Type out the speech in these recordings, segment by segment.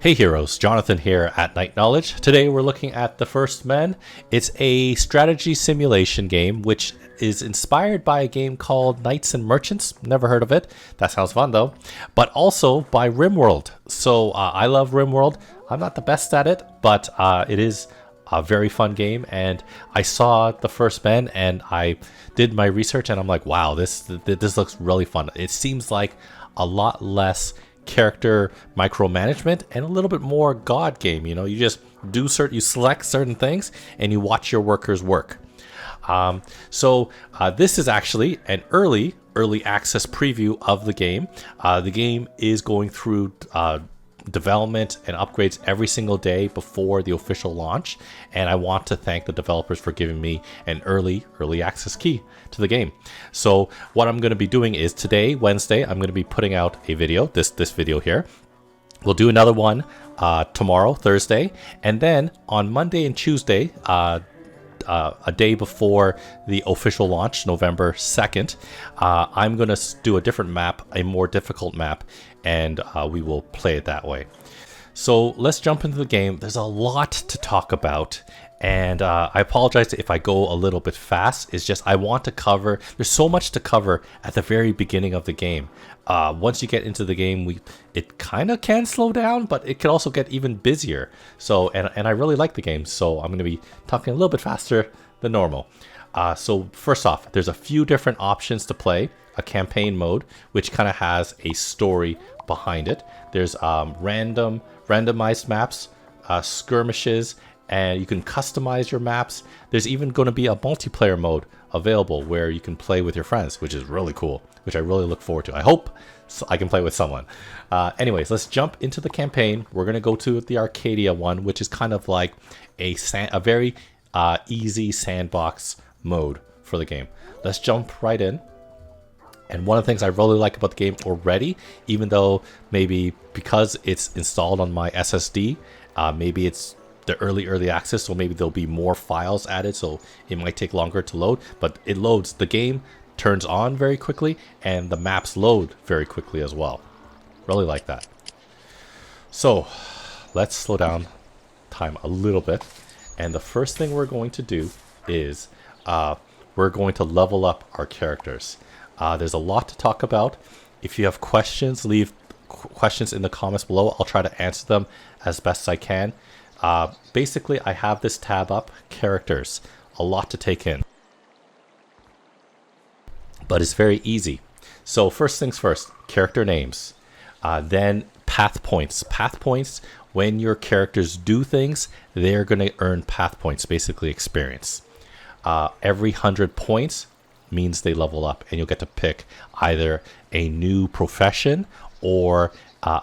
Hey heroes, Jonathan here at Night Knowledge. Today we're looking at The First Men. It's a strategy simulation game which is inspired by a game called Knights and Merchants. Never heard of it. That sounds fun though. But also by RimWorld. So I love RimWorld. I'm not the best at it, but it is a very fun game. And I saw The First Men and I did my research and I'm like, wow, this looks really fun. It seems like a lot less character micromanagement and a little bit more god game. You know, you just do you select certain things and you watch your workers work. So this is actually an early access preview of the game. The game is going through development and upgrades every single day before the official launch, and I want to thank the developers for giving me an early access key to the game. So what I'm going to be doing is today, Wednesday, I'm going to be putting out a video, this video here. We'll do another one tomorrow, Thursday, and then on Monday and Tuesday, a day before the official launch, November 2nd, I'm going to do a different map, a more difficult map, and we will play it that way. So let's jump into the game. There's a lot to talk about, and I apologize if I go a little bit fast. It's just I want to cover, there's so much to cover at the very beginning of the game. Once you get into the game, it kind of can slow down, but it can also get even busier. So, and I really like the game, so I'm going to be talking a little bit faster than normal. So first off, there's a few different options to play. A campaign mode, which kind of has a story behind it. There's randomized maps, skirmishes, and you can customize your maps. There's even going to be a multiplayer mode available where you can play with your friends, which is really cool, which I really look forward to. I hope I can play with someone. Anyways, let's jump into the campaign. We're going to go to the Arcadia one, which is kind of like a very easy sandbox mode for the game. Let's jump right in. And one of the things I really like about the game already, even though maybe because it's installed on my SSD, maybe it's the early access, so maybe there'll be more files added, so it might take longer to load, but it loads. The game turns on very quickly, and the maps load very quickly as well. Really like that. So let's slow down time a little bit. And the first thing we're going to do is we're going to level up our characters. There's a lot to talk about. If you have questions, leave questions in the comments below. I'll try to answer them as best I can. Basically, I have this tab up, characters. A lot to take in. But it's very easy. So first things first, character names. Then path points. Path points, when your characters do things, they're going to earn path points, basically experience. Every 100 points means they level up, and you'll get to pick either a new profession or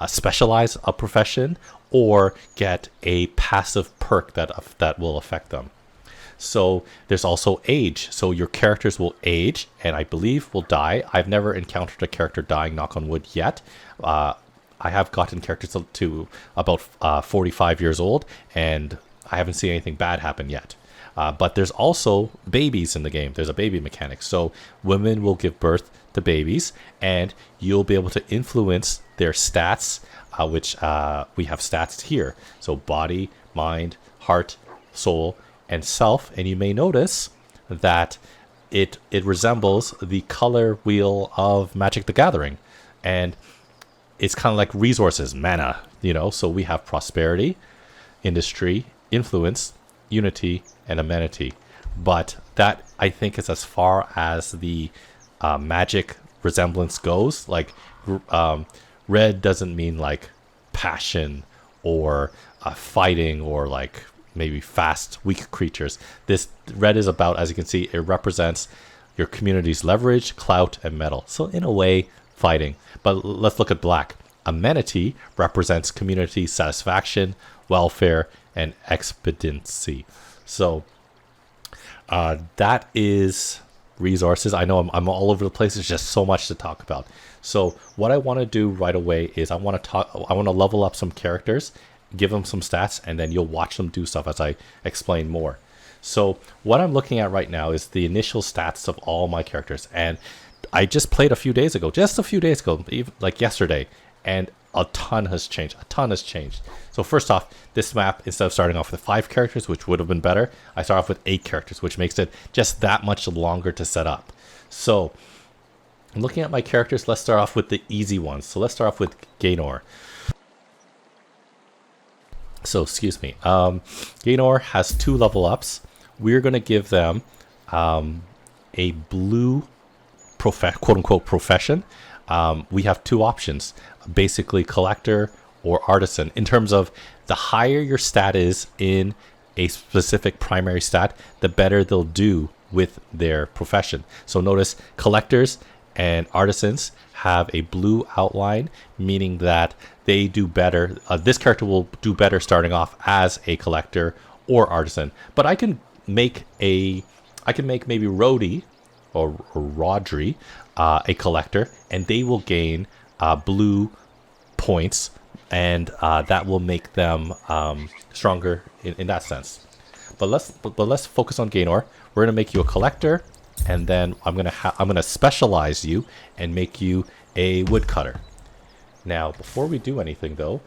specialize a profession, or get a passive perk that will affect them. So there's also age. So your characters will age, and I believe will die. I've never encountered a character dying, knock on wood, yet. I have gotten characters to about 45 years old, and I haven't seen anything bad happen yet. But there's also babies in the game. There's a baby mechanic. So women will give birth to babies, and you'll be able to influence their stats, which we have stats here. So body, mind, heart, soul, and self. And you may notice that it resembles the color wheel of Magic the Gathering. And it's kind of like resources, mana, you know. So we have prosperity, industry, influence, unity, and amenity. But that, I think, is as far as the magic resemblance goes. Like red doesn't mean like passion or fighting or like maybe fast, weak creatures. This red is about, as you can see, it represents your community's leverage, clout, and metal. So in a way, fighting. But let's look at black. Amenity represents community satisfaction, welfare, and expediency. So that is resources. I know I'm all over the place. There's just so much to talk about. So what I want to do right away is I want to level up some characters, give them some stats, and then you'll watch them do stuff as I explain more. So what I'm looking at right now is the initial stats of all my characters, and I just played a few days ago, even like yesterday, and a ton has changed. A ton has changed. So first off, this map, instead of starting off with 5 characters, which would have been better, I start off with 8 characters, which makes it just that much longer to set up. So looking at my characters, let's start off with the easy ones. So let's start off with Gaynor. So excuse me, Gaynor has 2 level ups. We're going to give them a blue quote-unquote profession. We have 2 options, basically collector or artisan. In terms of the higher your stat is in a specific primary stat, the better they'll do with their profession. So notice collectors and artisans have a blue outline, meaning that they do better. This character will do better starting off as a collector or artisan. But I can make maybe Rhodey or Rodri a collector, and they will gain blue points, and that will make them stronger in that sense. But let's focus on Gaynor. We're gonna make you a collector, and then I'm gonna specialize you and make you a woodcutter. Now, before we do anything though,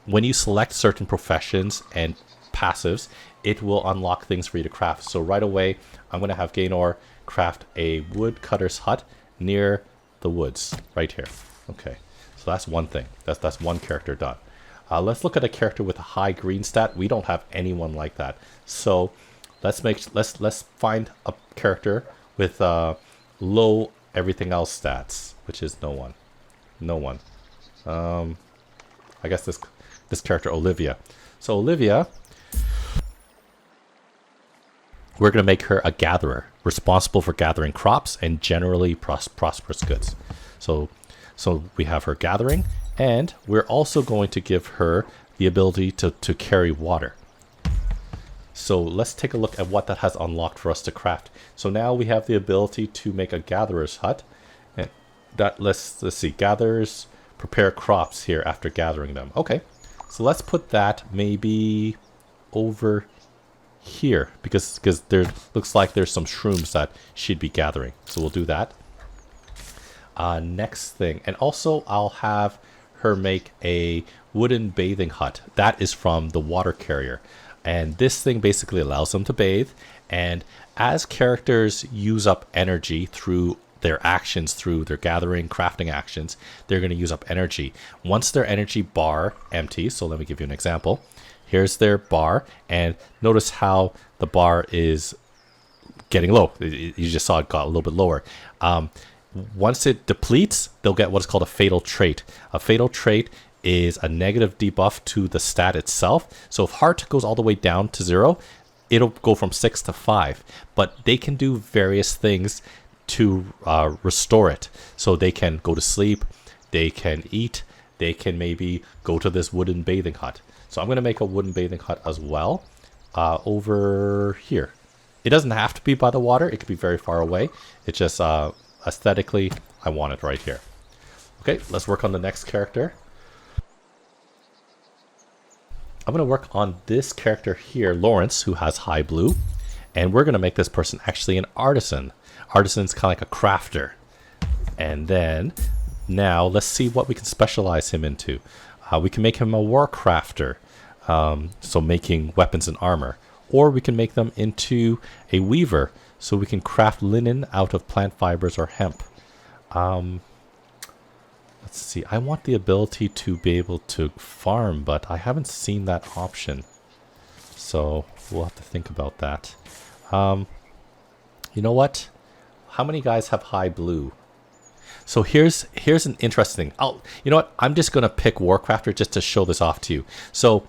when you select certain professions and passives, it will unlock things for you to craft. So right away, I'm gonna have Gaynor craft a woodcutter's hut near the woods, right here. Okay, so that's one thing. That's one character done. Let's look at a character with a high green stat. We don't have anyone like that. So let's find a character with low everything else stats, which is no one. No one. I guess this character Olivia. So Olivia, we're going to make her a gatherer, responsible for gathering crops and generally prosperous goods. So we have her gathering, and we're also going to give her the ability to carry water. So let's take a look at what that has unlocked for us to craft. So now we have the ability to make a gatherer's hut. And that let's see, gatherers prepare crops here after gathering them. Okay, so let's put that maybe over here, because there looks like there's some shrooms that she'd be gathering. So we'll do that. Next thing, and also I'll have her make a wooden bathing hut. That is from the water carrier, and this thing basically allows them to bathe. And as characters use up energy through their actions, through their gathering, crafting actions, they're going to use up energy. Once their energy bar empties, so let me give you an example. Here's their bar, and notice how the bar is getting low. You just saw it got a little bit lower. Once it depletes, they'll get what's called a fatal trait. A fatal trait is a negative debuff to the stat itself. So if heart goes all the way down to 0, it'll go from 6 to 5. But they can do various things to restore it. So they can go to sleep, they can eat, they can maybe go to this wooden bathing hut. So I'm going to make a wooden bathing hut as well over here. It doesn't have to be by the water. It could be very far away. It's just aesthetically, I want it right here. Okay, let's work on the next character. I'm going to work on this character here, Lawrence, who has high blue. And we're going to make this person actually an artisan. Artisan's kind of like a crafter. And then now let's see what we can specialize him into. We can make him a war crafter, so making weapons and armor. Or we can make them into a weaver, so we can craft linen out of plant fibers or hemp. Let's see, I want the ability to be able to farm, but I haven't seen that option. So we'll have to think about that. You know what? How many guys have high blue? So here's an interesting thing. You know what? I'm just going to pick Warcrafter just to show this off to you. So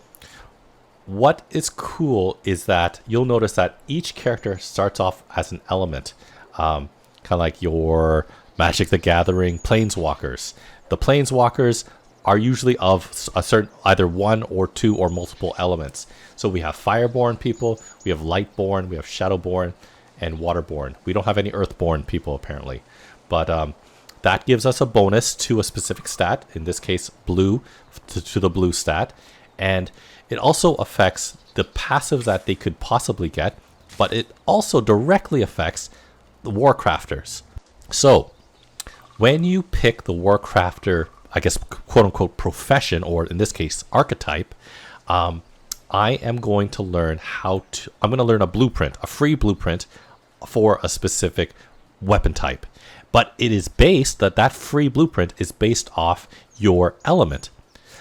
what is cool is that you'll notice that each character starts off as an element. Kind of like your Magic the Gathering Planeswalkers. The Planeswalkers are usually of a certain, either 1 or 2 or multiple elements. So we have Fireborn people, we have Lightborn, we have Shadowborn, and Waterborn. We don't have any Earthborn people apparently. But that gives us a bonus to a specific stat, in this case blue, to the blue stat. And it also affects the passives that they could possibly get, but it also directly affects the Warcrafters. So when you pick the Warcrafter I guess, quote unquote, profession, or in this case, archetype, I am going to learn I'm going to learn a blueprint, a free blueprint for a specific weapon type. But it is that free blueprint is based off your element.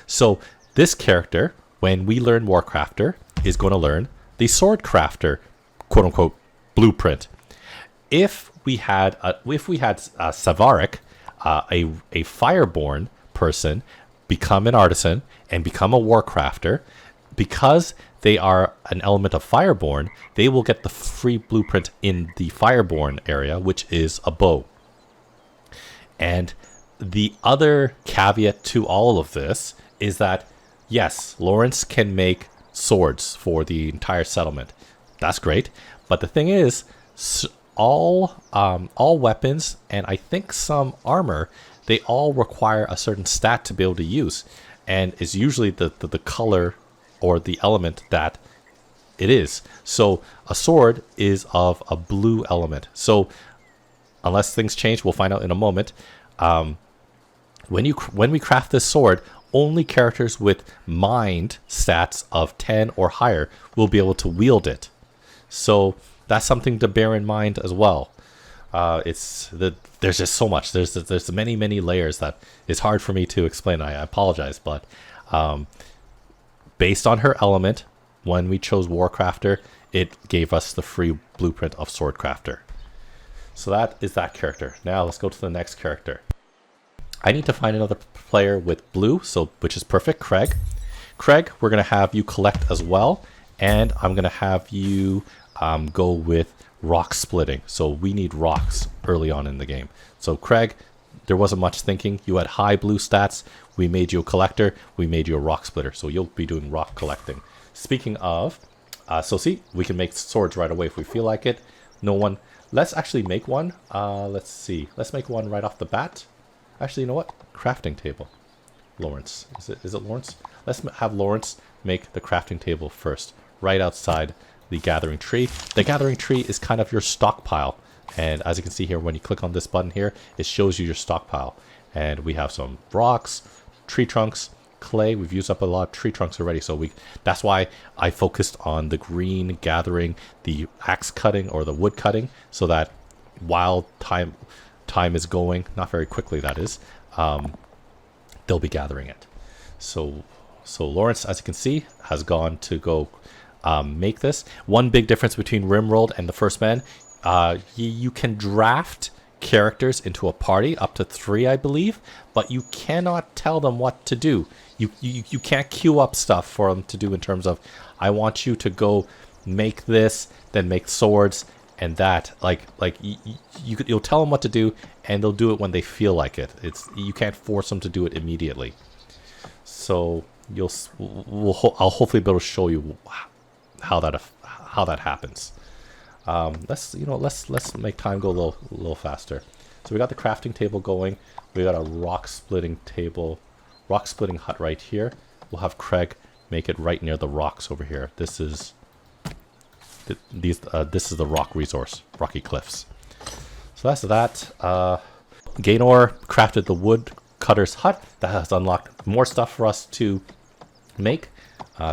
So this character, when we learn Warcrafter, is going to learn the Swordcrafter, quote unquote, blueprint. If we had Savaric, a Fireborn person, become an artisan and become a Warcrafter, because they are an element of Fireborn, they will get the free blueprint in the Fireborn area, which is a bow. And the other caveat to all of this is that, yes, Lawrence can make swords for the entire settlement. That's great. But the thing is, all weapons, and I think some armor, they all require a certain stat to be able to use. And it's usually the color or the element that it is. So a sword is of a blue element. So unless things change, we'll find out in a moment. When we craft this sword, only characters with mind stats of 10 or higher will be able to wield it. So that's something to bear in mind as well. There's just so much. There's many layers that it's hard for me to explain. I apologize, but based on her element, when we chose Warcrafter, it gave us the free blueprint of Swordcrafter. So that is that character. Now let's go to the next character. I need to find another player with blue, which is perfect, Craig. Craig, we're going to have you collect as well, and I'm going to have you go with rock splitting. So we need rocks early on in the game. So Craig, there wasn't much thinking. You had high blue stats. We made you a collector. We made you a rock splitter. So you'll be doing rock collecting. Speaking of, see, we can make swords right away if we feel like it. Let's actually make one. Let's see. Let's make one right off the bat. Actually, you know what? Crafting table. Lawrence. Is it Lawrence? Let's have Lawrence make the crafting table first, right outside the gathering tree. The gathering tree is kind of your stockpile. And as you can see here, when you click on this button here, it shows you your stockpile. And we have some rocks, tree trunks, clay. We've used up a lot of tree trunks already. So that's why I focused on the green gathering, the axe cutting or the wood cutting, so that while time is going, not very quickly that is, they'll be gathering it. So Lawrence, as you can see, has gone to go make this. One big difference between Rimworld and the First Man, you can draft characters into a party, up to 3 I believe, but you cannot tell them what to do. You can't queue up stuff for them to do in terms of, I want you to go make this, then make swords, and that. You'll tell them what to do, and they'll do it when they feel like it. You can't force them to do it immediately. So I'll hopefully be able to show you how that happens. Let's make time go a little faster. So we got the crafting table going. We got a rock splitting hut right here. We'll have Craig make it right near the rocks over here. This is the rock resource, rocky cliffs. So that's that. Gaynor crafted the wood cutter's hut. That has unlocked more stuff for us to make.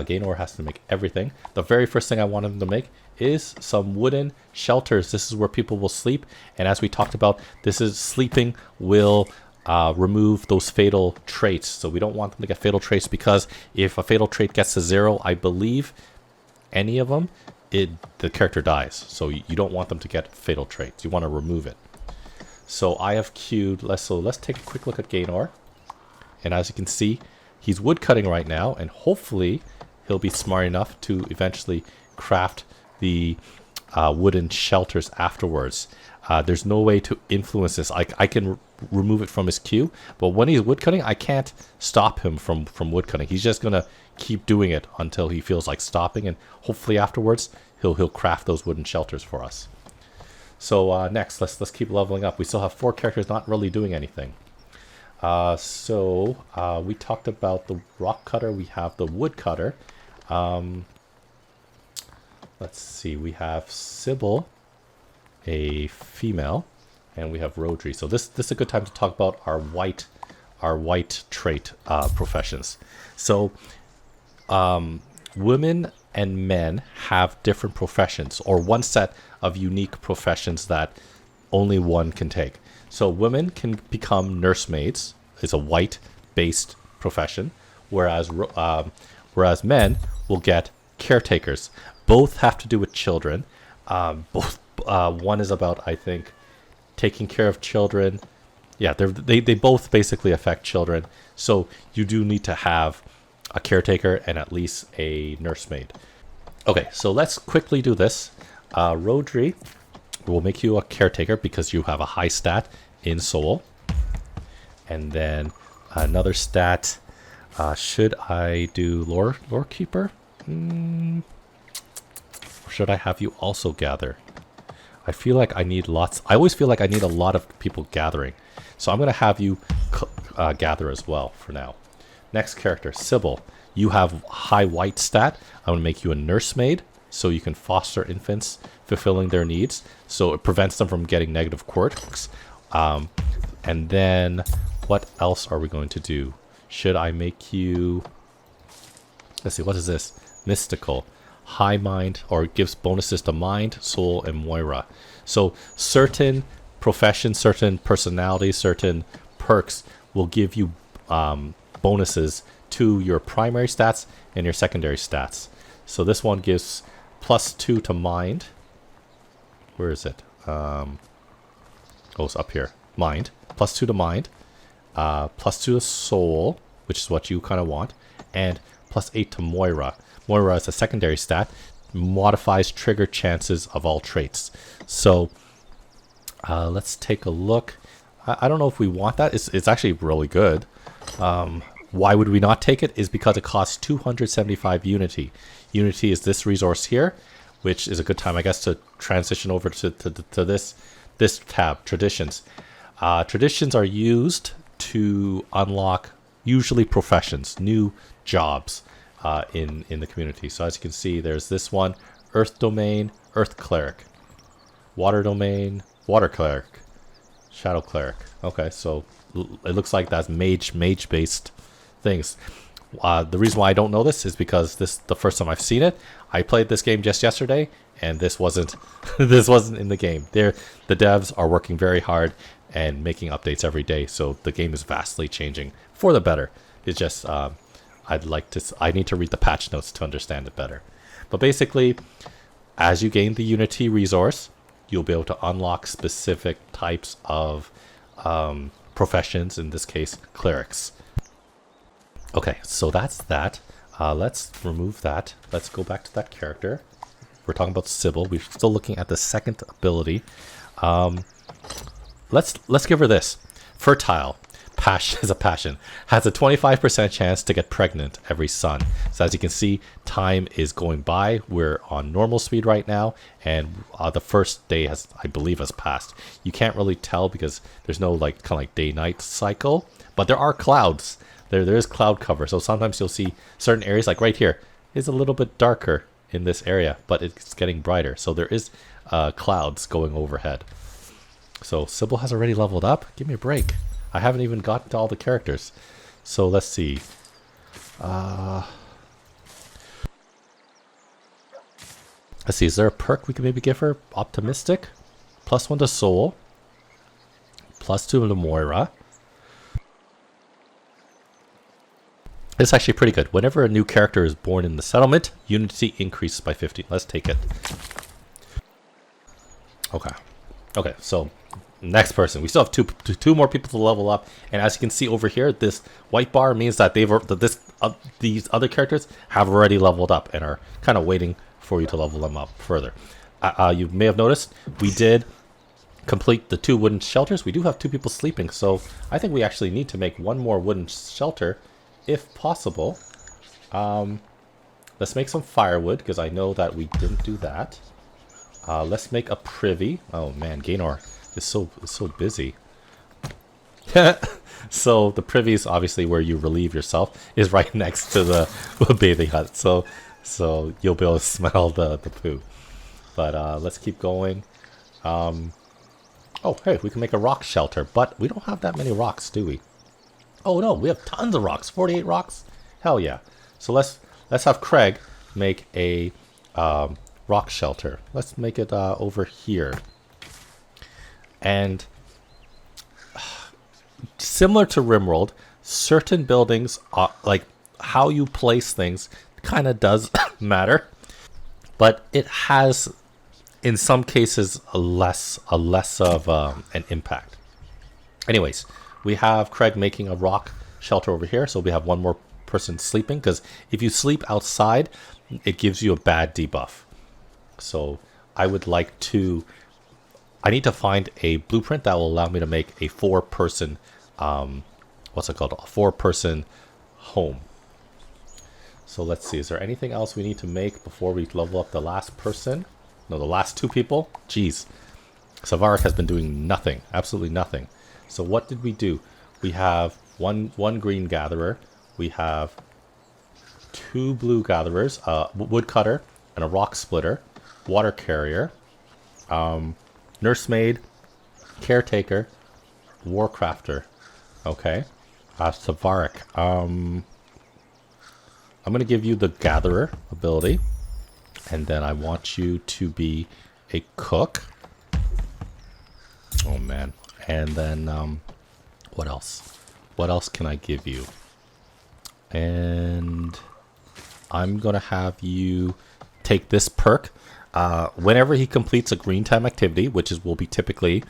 Gaynor has to make everything. The very first thing I want him to make is some wooden shelters. This is where people will sleep. And as we talked about, sleeping will remove those fatal traits. So we don't want them to get fatal traits, because if a fatal trait gets to 0, I believe, any of them, the character dies. So you don't want them to get fatal traits. You want to remove it. So I have queued. Let's take a quick look at Gaynor. And as you can see, he's wood cutting right now, and hopefully he'll be smart enough to eventually craft the wooden shelters afterwards. There's no way to influence this. I can remove it from his queue, but when he's wood cutting, I can't stop him from wood cutting. He's just gonna keep doing it until he feels like stopping, and hopefully afterwards he'll craft those wooden shelters for us. So next, let's keep leveling up. We still have 4 characters not really doing anything. We talked about the rock cutter. We have the wood cutter. Let's see. We have Sybil, a female, and we have Rodri. So this is a good time to talk about our white are white trait professions. So women and men have different professions, or one set of unique professions that only one can take. So women can become nursemaids. It's a white-based profession, whereas men will get caretakers. Both have to do with children. Both one is about, I think, taking care of children. Yeah, they both basically affect children. So you do need to have a caretaker and at least a nursemaid. Okay, so let's quickly do this. Rodri will make you a caretaker because you have a high stat in soul. And then another stat. Should I do lore keeper? Or should I have you also gather? I feel like I need lots. I always feel like I need a lot of people gathering. So I'm going to have you gather as well for now. Next character, Sybil. You have high white stat. I'm going to make you a nursemaid so you can foster infants, fulfilling their needs. So it prevents them from getting negative quirks. And then what else are we going to do? Should I make you... Let's see, what is this? Mystical. High mind, or gives bonuses to mind, soul, and Moira. So certain professions, certain personalities, certain perks will give you bonuses to your primary stats and your secondary stats. So this one gives +2 to mind. Where is it? Oh, it's up here. Mind. +2 to mind. +2 to soul, which is what you kind of want. And +8 to Moira. Moira is a secondary stat. Modifies trigger chances of all traits. So let's take a look. I don't know if we want that. It's actually really good. Why would we not take it? Is because it costs 275 Unity. Unity is this resource here, which is a good time, I guess, to transition over to this tab, Traditions. Traditions are used to unlock usually professions, new jobs in the community. So as you can see, there's this one, Earth Domain, Earth Cleric. Water Domain, Water Cleric. Shadow Cleric. Okay, so it looks like that's mage-based things. The reason why I don't know this is because the first time I've seen it. I played this game just yesterday, and this wasn't this wasn't in the game. The devs are working very hard and making updates every day, so the game is vastly changing for the better. It's just I need to read the patch notes to understand it better. But basically, as you gain the Unity resource, you'll be able to unlock specific types of professions, in this case, clerics. Okay, so that's that. Let's remove that. Let's go back to that character. We're talking about Sybil. We're still looking at the second ability. Let's give her this. Fertile. Passion is a passion. Has a 25% chance to get pregnant every sun. So as you can see, time is going by. We're on normal speed right now, and the first day has, I believe, has passed. You can't really tell because there's no kind of like day-night cycle, but there are clouds. There is cloud cover, so sometimes you'll see certain areas, like right here, is a little bit darker in this area, but it's getting brighter. So there is clouds going overhead. So Sybil has already leveled up. Give me a break. I haven't even gotten to all the characters. So let's see. Let's see, is there a perk we can maybe give her? Optimistic. +1 to soul. +2 to Moira. It's actually pretty good. Whenever a new character is born in the settlement, Unity increases by 50. Let's take it. Okay, so next person. We still have two more people to level up, and as you can see over here, this white bar means that these other characters have already leveled up and are kind of waiting for you to level them up further. You may have noticed we did complete the 2 wooden shelters. We do have 2 people sleeping, so I think we actually need to make 1 more wooden shelter if possible. Let's make some firewood because I know that we didn't do that. Let's make a privy. Oh man, Gaynor is so busy. So the privy is obviously where you relieve yourself, is right next to the bathing hut. So you'll be able to smell the poo. But let's keep going. Oh hey, we can make a rock shelter, but we don't have that many rocks, do we? Oh no, we have tons of rocks. 48 rocks. Hell yeah. So let's have Craig make a rock shelter. Let's make it over here. And similar to Rimworld, certain buildings, like how you place things, kind of does matter, but it has, in some cases, a less of an impact. Anyways, we have Craig making a rock shelter over here, so we have one more person sleeping, because if you sleep outside, it gives you a bad debuff. So I need to find a blueprint that will allow me to make a 4-person, what's it called? A 4-person home. So let's see, is there anything else we need to make before we level up the last person? No, the last 2 people? Jeez. Savaric has been doing nothing, absolutely nothing. So what did we do? We have one green gatherer. We have 2 blue gatherers, a woodcutter and a rock splitter, water carrier, nursemaid, caretaker, warcrafter. Okay. Savaric. I'm going to give you the gatherer ability. And then I want you to be a cook. Oh man. And then what else? What else can I give you? And I'm going to have you take this perk. Whenever he completes a green time activity, which will be typically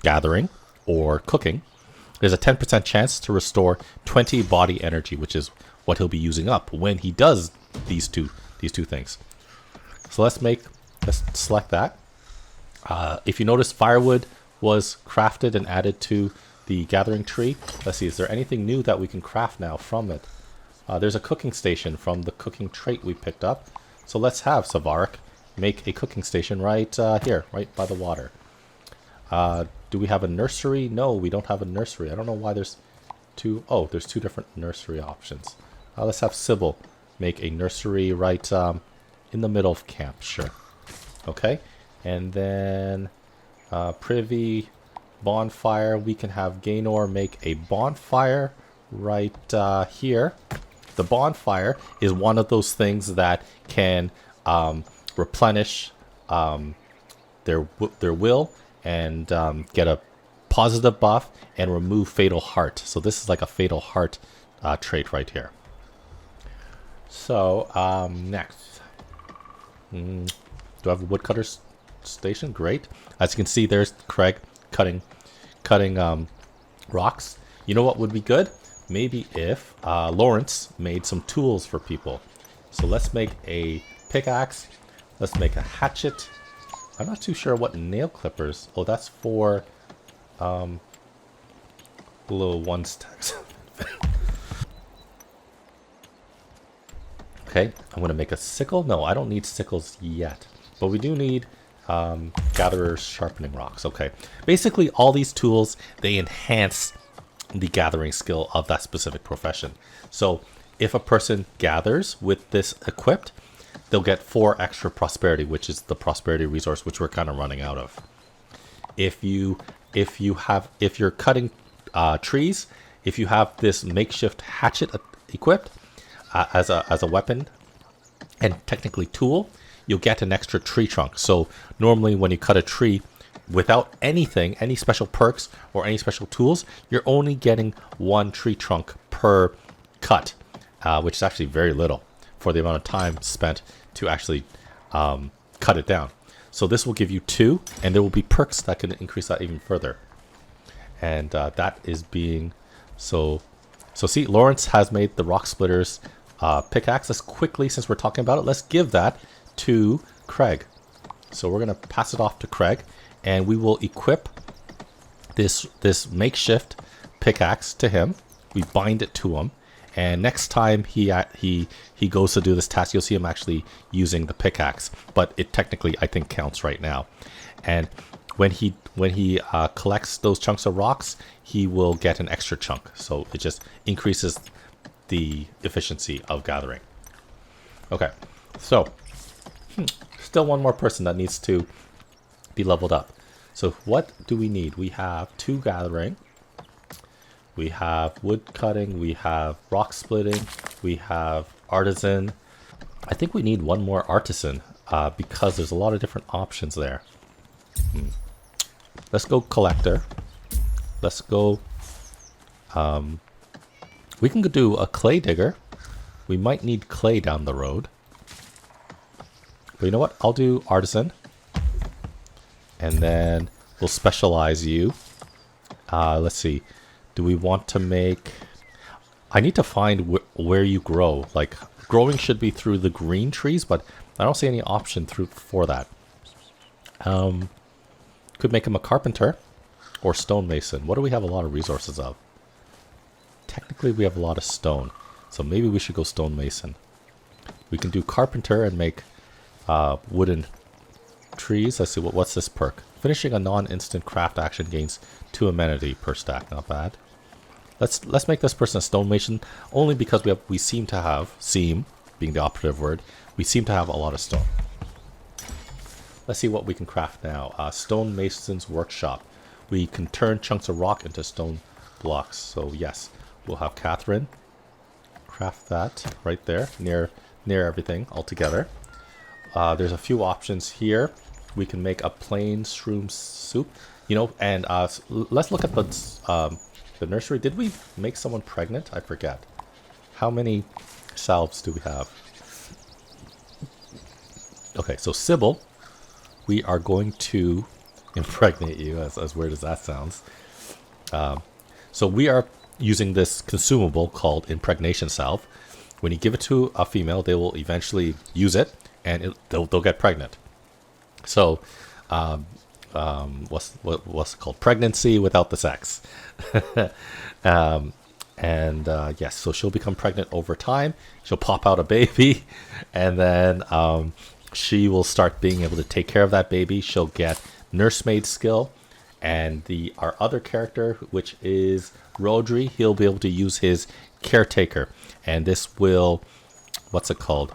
gathering or cooking, there's a 10% chance to restore 20 body energy, which is what he'll be using up when he does these two things. So let's select that. If you notice, firewood was crafted and added to the gathering tree. Let's see, is there anything new that we can craft now from it? There's a cooking station from the cooking trait we picked up. So let's have Savaric make a cooking station right here, right by the water. Do we have a nursery? No, we don't have a nursery. I don't know why there's 2. Oh, there's 2 different nursery options. Let's have Sybil make a nursery right in the middle of camp. Sure. Okay. And then privy, bonfire. We can have Gaynor make a bonfire right here. The bonfire is one of those things that can replenish their will and get a positive buff and remove fatal heart. So this is like a fatal heart trait right here. So next, do I have a woodcutter station? Great. As you can see, there's Craig cutting rocks. You know what would be good? Maybe if Lawrence made some tools for people. So let's make a pickaxe. Let's make a hatchet. I'm not too sure what nail clippers. Oh, that's for little 1 stacks. Okay, I'm going to make a sickle. No, I don't need sickles yet. But we do need gatherers sharpening rocks. Okay, basically all these tools, they enhance the gathering skill of that specific profession. So if a person gathers with this equipped, they'll get 4 extra prosperity, which is the prosperity resource which we're kind of running out of. If you're cutting trees, if you have this makeshift hatchet equipped as a weapon and technically tool, you'll get an extra tree trunk. So normally when you cut a tree without anything, any special perks or any special tools, you're only getting 1 tree trunk per cut, which is actually very little for the amount of time spent to actually cut it down. So this will give you 2, and there will be perks that can increase that even further. And that is being so see, Lawrence has made the rock splitters pickaxe. Let's quickly, since we're talking about it, let's give that to Craig. So we're gonna pass it off to Craig, and we will equip this makeshift pickaxe to him. We bind it to him, and next time he goes to do this task, you'll see him actually using the pickaxe. But it technically, I think, counts right now. And when he collects those chunks of rocks, he will get an extra chunk. So it just increases the efficiency of gathering. Okay, so still one more person that needs to be leveled up. So what do we need? We have 2 gathering. We have wood cutting, we have rock splitting, we have artisan. I think we need one more artisan because there's a lot of different options there. Let's go collector. Let's go. We can do a clay digger. We might need clay down the road. But you know what? I'll do artisan. And then we'll specialize you. Let's see. Do we want to make... I need to find where you grow. Like, growing should be through the green trees, but I don't see any option for that. Could make him a carpenter or stonemason. What do we have a lot of resources of? Technically, we have a lot of stone. So maybe we should go stonemason. We can do carpenter and make wooden trees. Let's see, what's this perk? Finishing a non-instant craft action gains 2 amenity per stack. Not bad. Let's make this person a stonemason, only because we seem to have, being the operative word, we seem to have a lot of stone. Let's see what we can craft now. Stonemason's workshop. We can turn chunks of rock into stone blocks. So yes, we'll have Catherine craft that right there, near everything altogether. There's a few options here. We can make a plain shroom soup, you know, and let's look at the nursery. Did we make someone pregnant? I forget. How many salves do we have? Okay, so Sybil, we are going to impregnate you, as weird as that sounds. So we are using this consumable called impregnation salve. When you give it to a female, they will eventually use it, and they'll get pregnant. So, what's it called? Pregnancy without the sex. Yes, so she'll become pregnant over time. She'll pop out a baby, and then she will start being able to take care of that baby. She'll get nursemaid skill, and our other character, which is Rodri, he'll be able to use his caretaker, and this will, what's it called?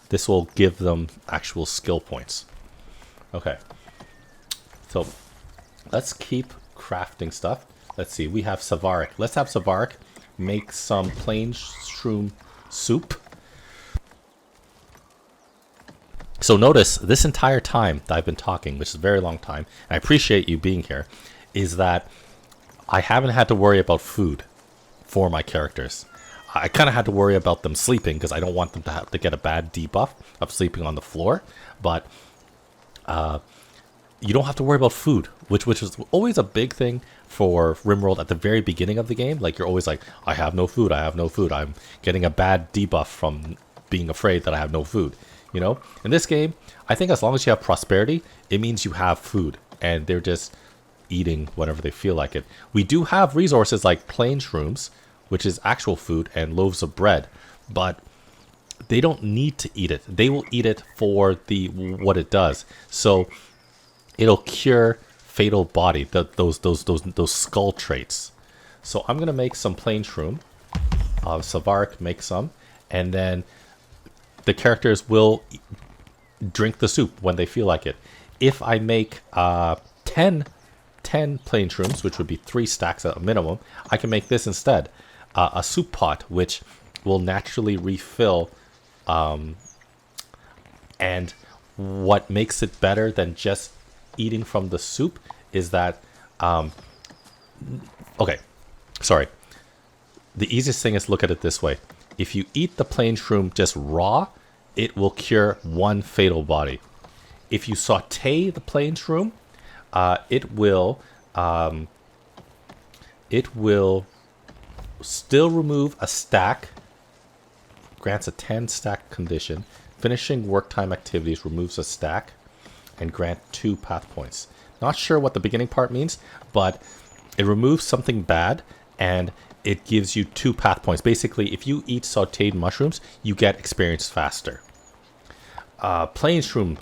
This will give them actual skill points. Okay, so let's keep crafting stuff. Let's see, we have Savaric. Let's have Savaric make some plain shroom soup. So notice, this entire time that I've been talking, which is a very long time, and I appreciate you being here, is that I haven't had to worry about food for my characters. I kind of had to worry about them sleeping because I don't want them to have to get a bad debuff of sleeping on the floor. But you don't have to worry about food, which is always a big thing for RimWorld at the very beginning of the game. Like, you're always like, I have no food, I have no food. I'm getting a bad debuff from being afraid that I have no food. You know, in this game, I think as long as you have prosperity, it means you have food, and they're just eating whenever they feel like it. We do have resources like plain shrooms, which is actual food, and loaves of bread, but they don't need to eat it. They will eat it for what it does. So it'll cure fatal body, those skull traits. So I'm gonna make some plain shroom. Savaric make some, and then the characters will drink the soup when they feel like it. If I make 10 plain shrooms, which would be 3 stacks at a minimum, I can make this instead. A soup pot, which will naturally refill. And what makes it better than just eating from the soup is that... okay, sorry. The easiest thing is look at it this way. If you eat the plain shroom just raw, it will cure 1 fatal body. If you saute the plain shroom, it will still remove a stack, grants a 10 stack condition. Finishing work time activities removes a stack and grant 2 path points. Not sure what the beginning part means, but it removes something bad and it gives you 2 path points. Basically, if you eat sauteed mushrooms, you get experience faster. Plain shroom.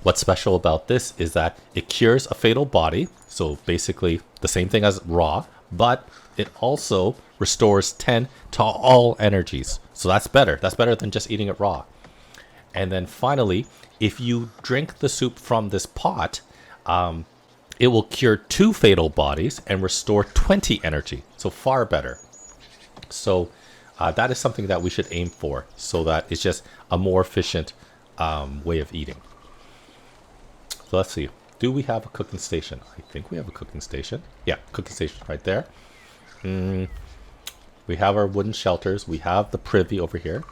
What's special about this is that it cures a fatal body. So basically the same thing as raw, but it also restores 10 to all energies. So that's better. That's better than just eating it raw. And then finally, if you drink the soup from this pot, It will cure 2 fatal bodies and restore 20 energy. So far better. So that is something that we should aim for, so that it's just a more efficient way of eating. So let's see. Do we have a cooking station? I think we have a cooking station. Yeah, cooking station right there. We have our wooden shelters. We have the privy over here.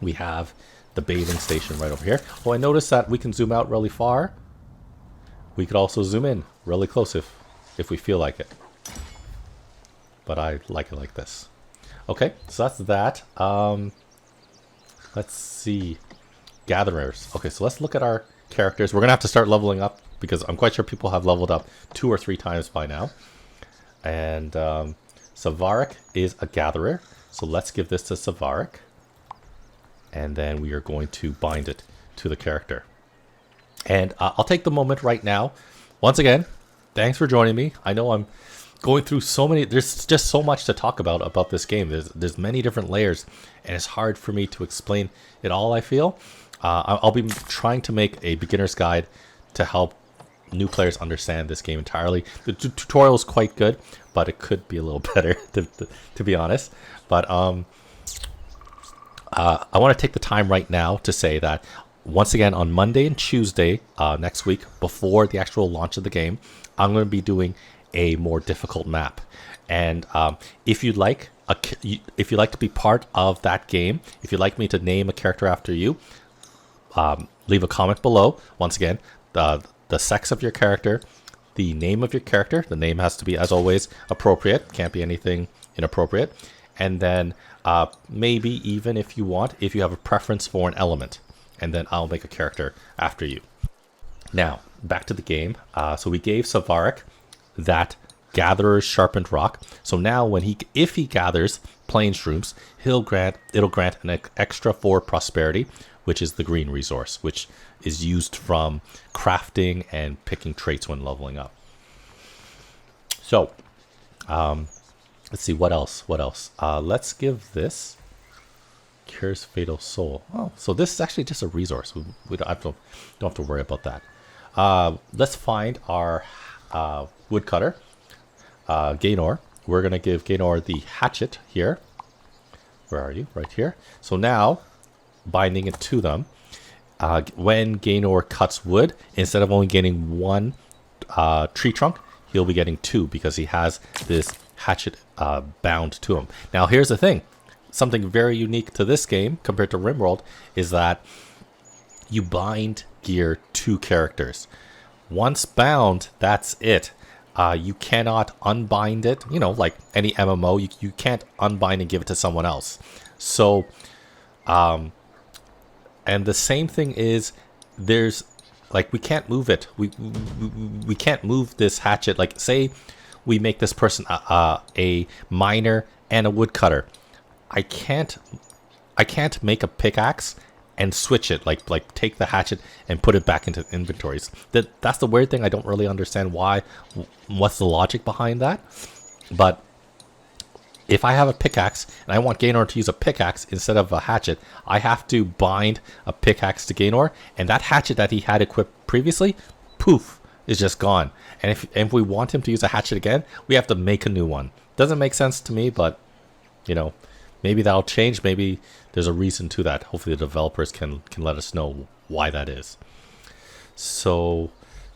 We have the bathing station right over here. Oh, I noticed that we can zoom out really far. We could also zoom in really close if we feel like it. But I like it like this. Okay, so that's that. Let's see. Gatherers. Okay, so let's look at our characters. We're going to have to start leveling up because I'm quite sure people have leveled up 2 or 3 times by now. And Savaric is a gatherer. So let's give this to Savaric. And then we are going to bind it to the character. And I'll take the moment right now. Once again, thanks for joining me. I know I'm going through so many, there's just so much to talk about this game. There's many different layers, and it's hard for me to explain it all, I feel. I'll be trying to make a beginner's guide to help new players understand this game entirely. The tutorial is quite good, but it could be a little better, to be honest. But I want to take the time right now to say that once again, on Monday and Tuesday next week, before the actual launch of the game, I'm going to be doing a more difficult map. And if you'd like to be part of that game, if you'd like me to name a character after you, leave a comment below. Once again, the sex of your character, the name of your character. The name has to be, as always, appropriate. Can't be anything inappropriate. And then maybe even if you have a preference for an element. And then I'll make a character after you. Now, back to the game. So we gave Savaric that Gatherer's Sharpened Rock. So now if he gathers plain shrooms, it'll grant an extra 4 prosperity, which is the green resource, which is used from crafting and picking traits when leveling up. So, let's see, what else? Let's give this Cures Fatal Soul. Oh, so this is actually just a resource. We don't have to worry about that. Let's find our woodcutter, Gaynor. We're going to give Gaynor the hatchet here. Where are you? Right here. So now, binding it to them, when Gaynor cuts wood, instead of only getting 1 tree trunk, he'll be getting 2 because he has this hatchet bound to him. Now, here's the thing. Something very unique to this game compared to RimWorld is that you bind gear to characters. Once bound, that's it. You cannot unbind it. You know, like any MMO, you can't unbind and give it to someone else. So, and the same thing is, there's, like, we can't move it. We can't move this hatchet. Like, say we make this person a miner and a woodcutter. I can't make a pickaxe and switch it, like take the hatchet and put it back into inventories. That's the weird thing. I don't really understand what's the logic behind that. But if I have a pickaxe and I want Gaynor to use a pickaxe instead of a hatchet, I have to bind a pickaxe to Gaynor, and that hatchet that he had equipped previously, poof, is just gone. And if we want him to use a hatchet again, we have to make a new one. Doesn't make sense to me, but you know, maybe that'll change. Maybe there's a reason to that. Hopefully the developers can let us know why that is. So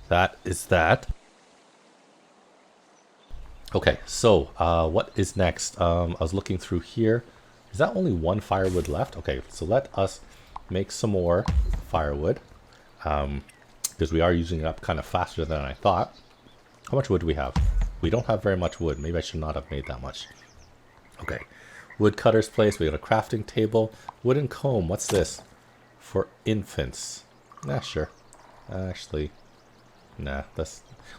that is that. Okay, so what is next? I was looking through here. Is that only 1 firewood left? Okay, so let us make some more firewood. Because we are using it up kind of faster than I thought. How much wood do we have? We don't have very much wood. Maybe I should not have made that much. Okay. Woodcutter's place. We got a crafting table. Wooden comb. What's this? For infants. Nah, sure. Actually, nah.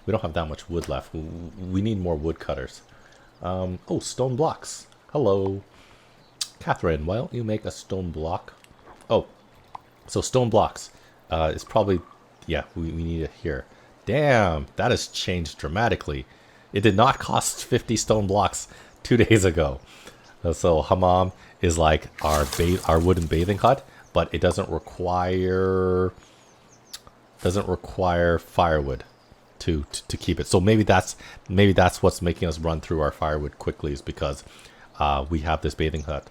We don't have that much wood left. We need more woodcutters. Oh, stone blocks. Hello, Catherine. Why don't you make a stone block? Oh, so stone blocks. Is probably, yeah. We need it here. Damn, that has changed dramatically. It did not cost 50 stone blocks 2 days ago. So hammam is like our wooden bathing hut, but it doesn't require firewood. to keep it. So maybe that's what's making us run through our firewood quickly, is because we have this bathing hut,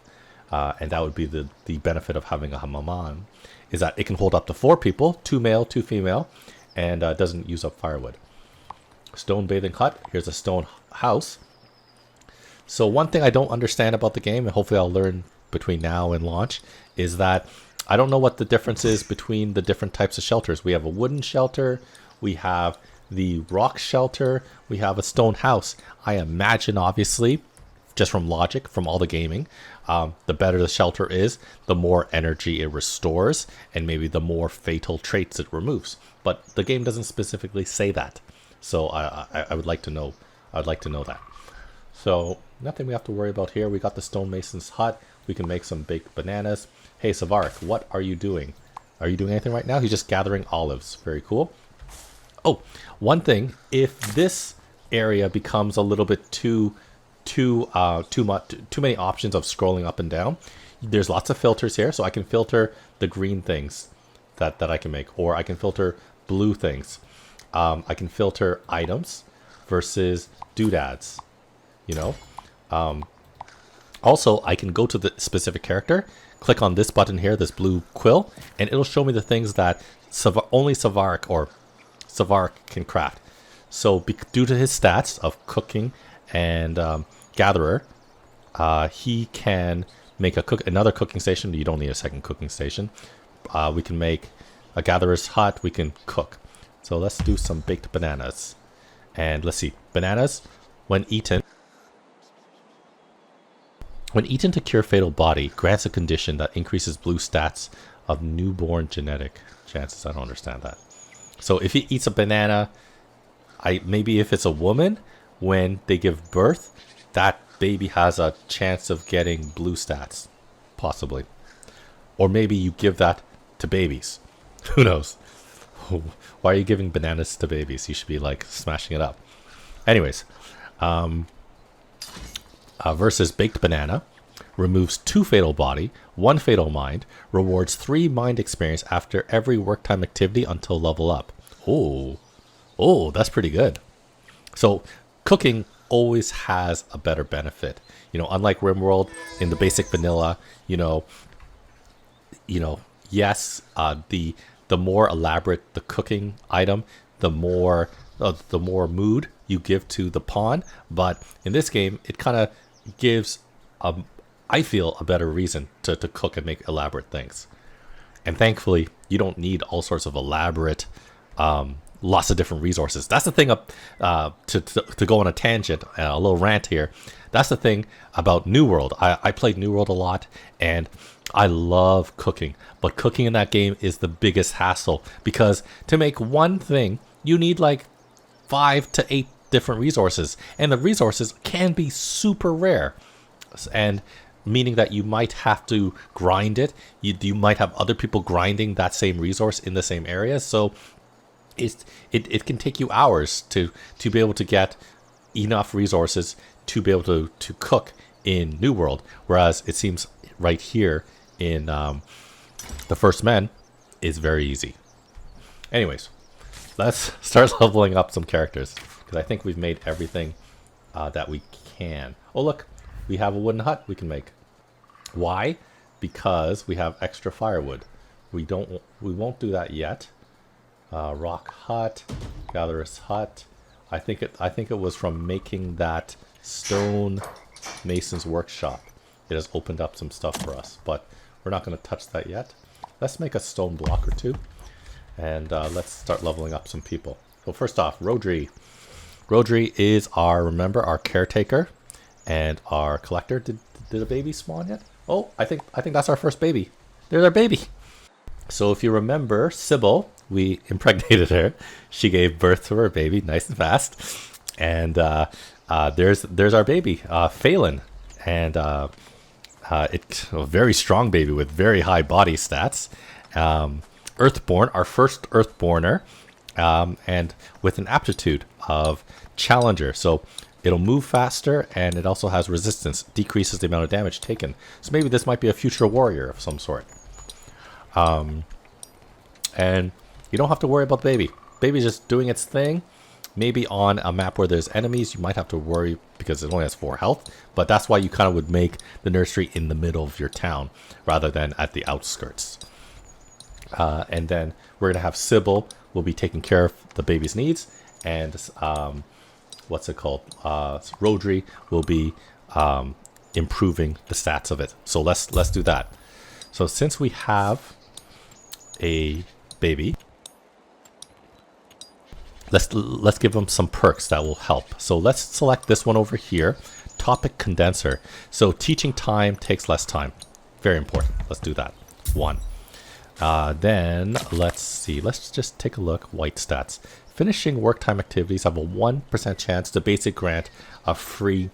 and that would be the benefit of having a hamaman, is that it can hold up to 4 people, 2 male, 2 female, and doesn't use up firewood. Stone bathing hut. Here's a stone house. So one thing I don't understand about the game, and hopefully I'll learn between now and launch, is that I don't know what the difference is between the different types of shelters. We have a wooden shelter, we have the rock shelter, we have a stone house. I imagine, obviously, just from logic, from all the gaming, the better the shelter is, the more energy it restores, and maybe the more fatal traits it removes. But the game doesn't specifically say that. So I would like to know. I would like to know that. So nothing we have to worry about here. We got the stonemason's hut. We can make some baked bananas. Hey, Savarik, what are you doing? Are you doing anything right now? He's just gathering olives. Very cool. Oh, one thing. If this area becomes a little bit too many options of scrolling up and down, there's lots of filters here. So I can filter the green things that I can make, or I can filter blue things. I can filter items versus doodads, you know. Also, I can go to the specific character, click on this button here, this blue quill, and it'll show me the things that only Savarik can craft. So due to his stats of cooking and gatherer, he can make another cooking station. You don't need a second cooking station. We can make a gatherer's hut. We can cook. So let's do some baked bananas. And let's see. Bananas, when eaten to cure fatal body, grants a condition that increases blue stats of newborn genetic chances. I don't understand that. So if he eats a banana, maybe if it's a woman, when they give birth, that baby has a chance of getting blue stats. Possibly. Or maybe you give that to babies. Who knows? Why are you giving bananas to babies? You should be like smashing it up. Anyways, versus baked banana removes 2 fatal body, 1 fatal mind, rewards 3 mind experience after every work time activity until level up. Oh, that's pretty good. So cooking always has a better benefit. You know, unlike RimWorld in the basic vanilla, yes, the more elaborate the cooking item, the more mood you give to the pawn. But in this game, it kind of gives, I feel, a better reason to cook and make elaborate things. And thankfully, you don't need all sorts of elaborate, lots of different resources. That's the thing to go on a tangent, a little rant here. That's the thing about New World. I played New World a lot, and I love cooking. But cooking in that game is the biggest hassle, because to make one thing, you need like 5 to 8 different resources. And the resources can be super rare. And meaning that you might have to grind it. You might have other people grinding that same resource in the same area. So it can take you hours to be able to get enough resources to be able to cook in New World. Whereas it seems right here in the First Men is very easy. Anyways, let's start leveling up some characters, because I think we've made everything that we can. Oh look, we have a wooden hut we can make. Why? Because we have extra firewood. We won't do that yet. Rock hut, gatherer's hut. I think it was from making that stone mason's workshop. It has opened up some stuff for us, but we're not going to touch that yet. Let's make a stone block or 2, and let's start leveling up some people. So first off, Rodri. Rodri is our caretaker and our collector. Did a baby spawn yet? Oh, I think that's our first baby. There's our baby. So if you remember Sybil, we impregnated her. She gave birth to her baby nice and fast. And there's our baby, Phelan. And it's a very strong baby with very high body stats. Earthborn, our first Earthborner, and with an aptitude of Challenger. So it'll move faster, and it also has resistance, decreases the amount of damage taken. So maybe this might be a future warrior of some sort. And you don't have to worry about the baby. Baby's just doing its thing. Maybe on a map where there's enemies, you might have to worry because it only has 4 health. But that's why you kind of would make the nursery in the middle of your town rather than at the outskirts. And then we're going to have Sybil will be taking care of the baby's needs. And what's it called? Rodri will be improving the stats of it. So let's do that. So since we have a baby, let's give them some perks that will help. So let's select this one over here, topic condenser. So teaching time takes less time. Very important. Let's do that. 1. Then let's see. Let's just take a look. White stats. Finishing work time activities have a 1% chance to basic grant a free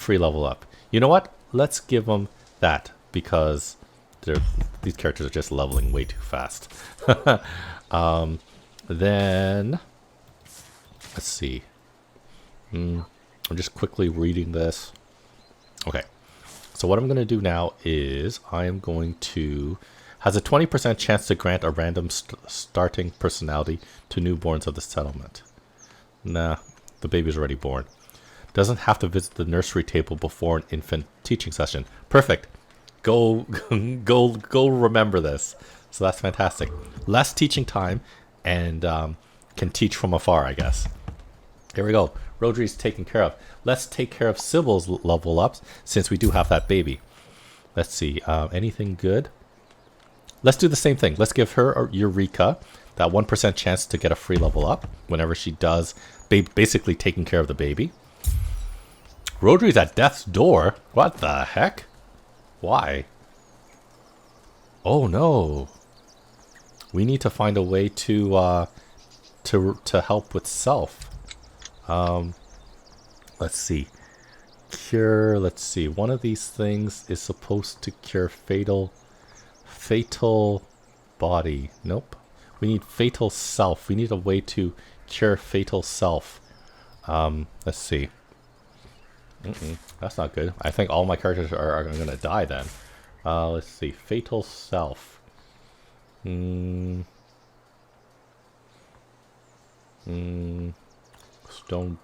level up. You know what? Let's give them that because these characters are just leveling way too fast. Then let's see. I'm just quickly reading this. Okay. So what I'm going to do now is I am going to has a 20% chance to grant a random starting personality to newborns of the settlement. Nah, the baby's already born. Doesn't have to visit the nursery table before an infant teaching session. Perfect. Go remember this. So that's fantastic. Less teaching time and can teach from afar, I guess. Here we go. Rodri's taken care of. Let's take care of Sybil's level ups since we do have that baby. Let's see. Anything good? Let's do the same thing. Let's give her Eureka that 1% chance to get a free level up whenever she does basically taking care of the baby. Rodri's at death's door. What the heck? Why? Oh no. We need to find a way to help with self. Let's see. Cure, let's see. One of these things is supposed to cure fatal body. Nope. We need fatal self. We need a way to cure fatal self. Let's see. That's not good. I think all my characters are going to die then. Let's see. Fatal self. Stone.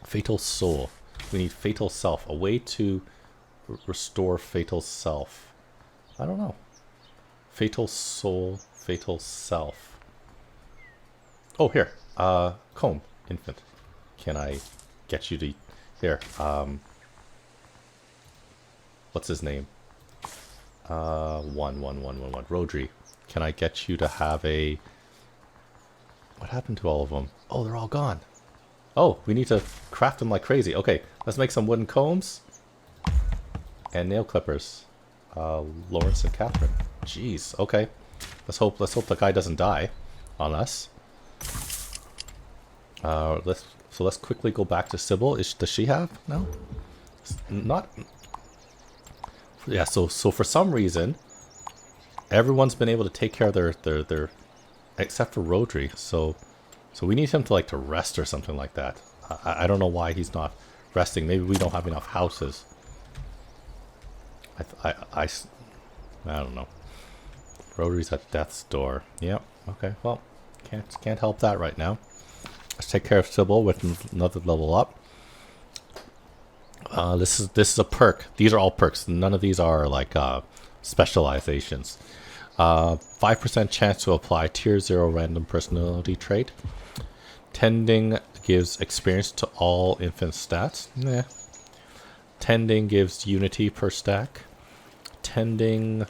Fatal soul. We need fatal self. A way to restore fatal self. I don't know. Fatal soul. Fatal self. Oh, here. Comb. Infant. Can I get you to... Here. What's his name? 11111. Rodri. Can I get you to have a... What happened to all of them? Oh, they're all gone. Oh, we need to craft them like crazy. Okay, let's make some wooden combs. And nail clippers. Lawrence and Catherine. Jeez, okay. Let's hope the guy doesn't die on us. Let's quickly go back to Sybil. Does she have? No? Not... Yeah, so for some reason, everyone's been able to take care of their except for Rodri. So we need him to rest or something like that. I don't know why he's not resting. Maybe we don't have enough houses. I don't know. Rodri's at death's door. Yep. Okay. Well, can't help that right now. Let's take care of Sybil with another level up. This is a perk. These are all perks. None of these are like specializations. 5% chance to apply tier 0 random personality trait. Tending gives experience to all infant stats. Nah. Tending gives unity per stack. Tending...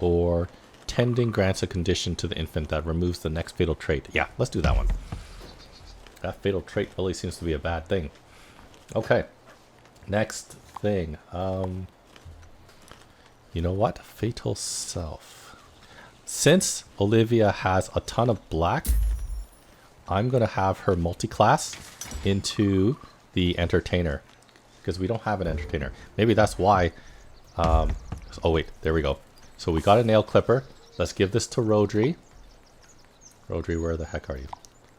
Or tending grants a condition to the infant that removes the next fatal trait. Yeah, let's do that one. That fatal trait really seems to be a bad thing. Okay. Next thing. You know what? Fatal self. Since Olivia has a ton of black, I'm going to have her multi-class into the entertainer. Because we don't have an entertainer. Maybe that's why... oh wait, there we go. So we got a nail clipper. Let's give this to Rodri. Rodri, where the heck are you?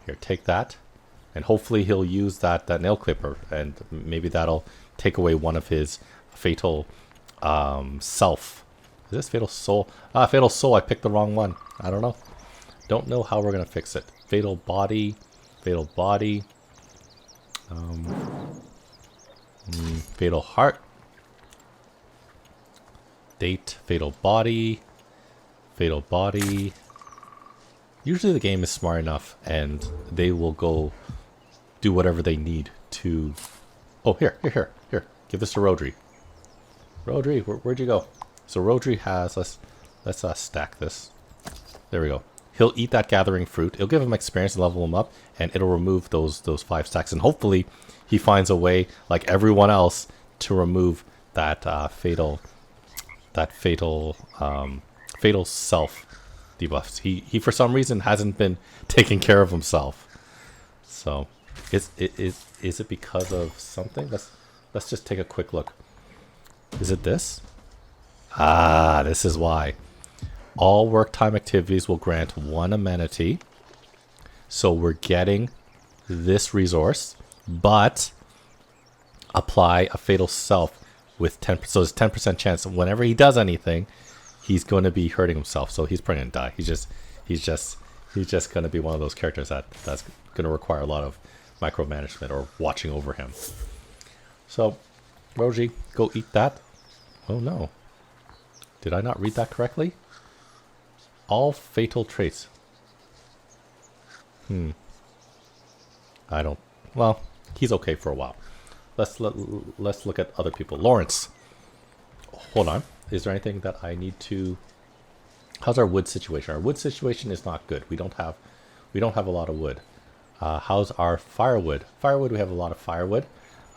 Here, take that. And hopefully he'll use that nail clipper. And maybe that'll take away one of his fatal self. Is this fatal soul? Fatal soul, I picked the wrong one. I don't know. Don't know how we're gonna fix it. Fatal body, fatal body, fatal heart, date, fatal body, fatal body. Usually the game is smart enough and they will go do whatever they need to... Oh, here. Give this to Rodri. Rodri, where'd you go? So Rodri has... Let's stack this. There we go. He'll eat that gathering fruit. It'll give him experience and level him up, and it'll remove those 5 stacks. And hopefully he finds a way, like everyone else, to remove that fatal self debuffs. He for some reason hasn't been taking care of himself. So is it because of something? Let's just take a quick look. Is it this? Ah, this is why. All work time activities will grant 1 amenity. So we're getting this resource, but apply a fatal self with 10%. So there's 10% chance whenever he does anything, he's going to be hurting himself. So he's probably going to die. He's just going to be one of those characters that's going to require a lot of micromanagement or watching over him. So, Roji, go eat that. Oh no. Did I not read that correctly? All fatal traits. I don't... Well, he's okay for a while. Let's look at other people. Lawrence. Hold on. Is there anything that I need to... How's our wood situation? Our wood situation is not good. We don't have a lot of wood. How's our firewood? Firewood, we have a lot of firewood.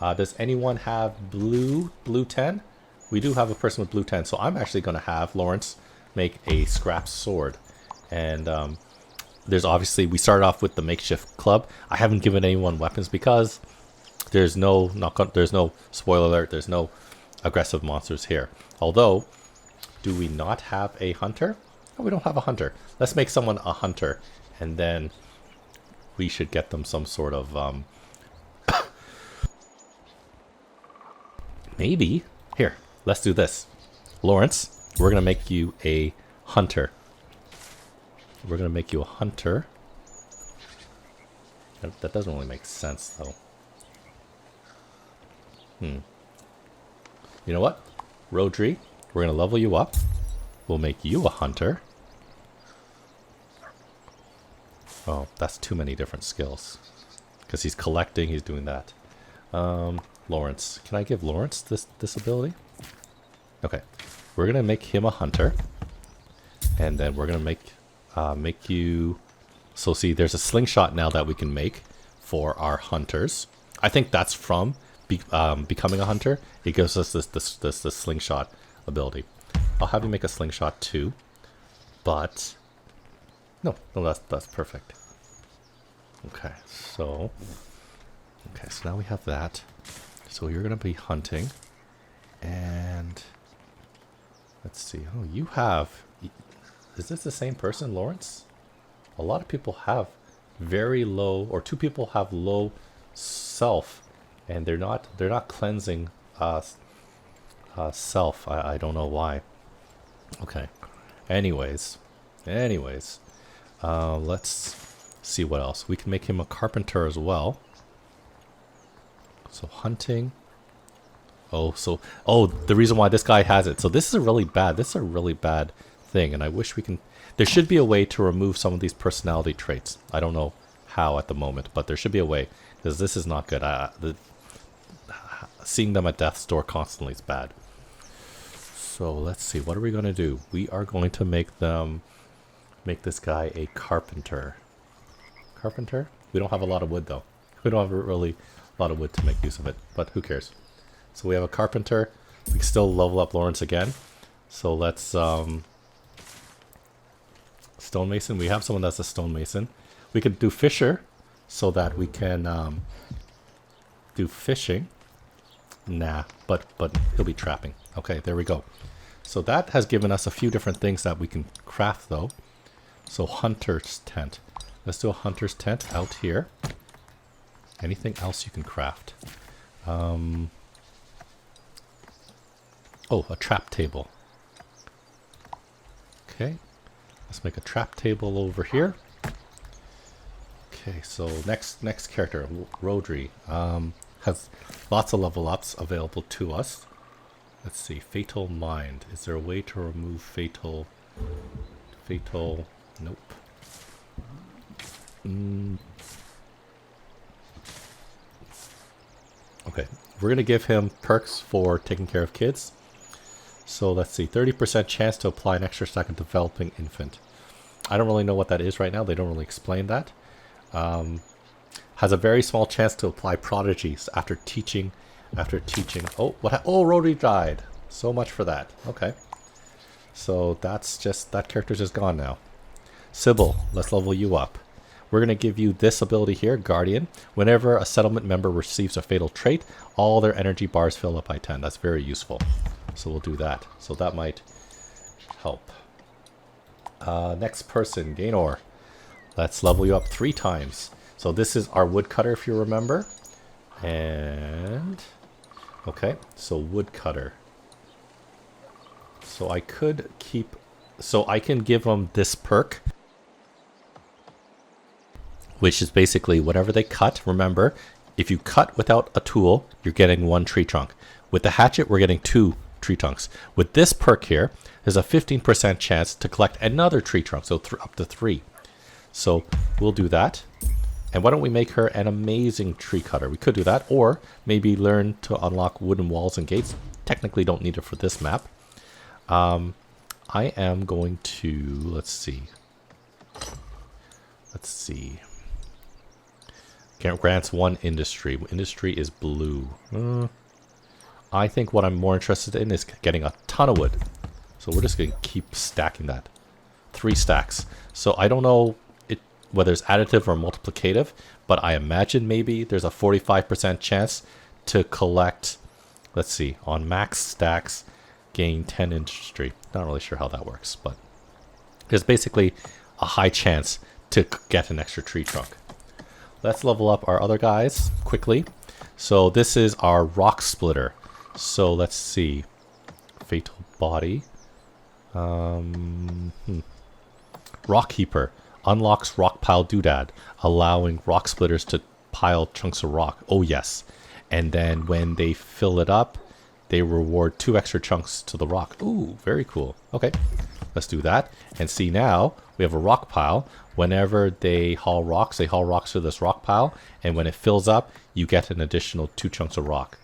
Does anyone have blue 10? We do have a person with blue 10. So I'm actually going to have Lawrence make a scrap sword. And there's obviously... We started off with the makeshift club. I haven't given anyone weapons because... There's no spoiler alert, there's no aggressive monsters here. Although, do we not have a hunter? No, we don't have a hunter. Let's make someone a hunter, and then we should get them some sort of maybe. Here, let's do this. Lawrence, we're gonna make you a hunter. We're gonna make you a hunter. That doesn't really make sense though. You know what? Rodri, we're going to level you up. We'll make you a hunter. Oh, that's too many different skills. Because he's collecting, he's doing that. Lawrence. Can I give Lawrence this ability? Okay. We're going to make him a hunter. And then we're going to make you... So see, there's a slingshot now that we can make for our hunters. I think that's from... becoming a hunter. It gives us this slingshot ability. I'll have you make a slingshot too, but no, that's perfect. Okay, so now we have that. So you're gonna be hunting, and let's see. Oh, you have. Is this the same person, Lawrence? A lot of people have very low, or 2 people have low self. And they're not cleansing self. I don't know why. Okay. Anyways, let's see what else. We can make him a carpenter as well. So hunting. Oh, the reason why this guy has it. So this is a really bad thing, and I wish we can... There should be a way to remove some of these personality traits. I don't know how at the moment, but there should be a way, because this is not good. Seeing them at death's door constantly is bad. So let's see, what are we going to do? We are going to make this guy a carpenter. Carpenter? We don't have a lot of wood though. We don't have really a lot of wood to make use of it, but who cares? So we have a carpenter. We can still level up Lawrence again. So let's stonemason. We have someone that's a stonemason. We could do fisher so that we can do fishing. Nah, but he'll be trapping. Okay, there we go. So that has given us a few different things that we can craft though. So hunter's tent. Let's do a hunter's tent out here. Anything else you can craft? Oh, a trap table. Okay. Let's make a trap table over here. Okay, so next character, Rodri, has lots of level ups available to us. Let's see, Fatal Mind. Is there a way to remove Fatal? Nope. Okay, we're gonna give him perks for taking care of kids. So let's see, 30% chance to apply an extra stack of developing infant. I don't really know what that is right now. They don't really explain that. Has a very small chance to apply prodigies after teaching. Oh, oh, Rhodey died. So much for that. Okay. So that's just, that character's just gone now. Sybil, let's level you up. We're going to give you this ability here, Guardian. Whenever a settlement member receives a fatal trait, all their energy bars fill up by 10. That's very useful. So we'll do that. So that might help. Next person, Gaynor. Let's level you up 3 times. So this is our woodcutter, if you remember. And okay, so woodcutter. So I could keep, so I can give them this perk, which is basically whatever they cut. Remember, if you cut without a tool, you're getting 1 tree trunk. With the hatchet, we're getting 2 tree trunks. With this perk here, there's a 15% chance to collect another tree trunk, so up to 3. So we'll do that. And why don't we make her an amazing tree cutter? We could do that, or maybe learn to unlock wooden walls and gates. Technically don't need it for this map. I am going to, let's see. Grants 1 industry. Industry is blue. I think what I'm more interested in is getting a ton of wood. So we're just going to keep stacking that. 3 stacks. So I don't know whether it's additive or multiplicative, but I imagine maybe there's a 45% chance to collect, let's see, on max stacks, gain 10 industry. Not really sure how that works, but there's basically a high chance to get an extra tree trunk. Let's level up our other guys quickly. So this is our rock splitter. So let's see. Fatal body. Rock heaper. Unlocks rock pile doodad, allowing rock splitters to pile chunks of rock. Oh yes. And then when they fill it up, they reward 2 extra chunks to the rock. Ooh, very cool. Okay, let's do that. And see, now we have a rock pile. Whenever they haul rocks to this rock pile. And when it fills up, you get an additional 2 chunks of rock.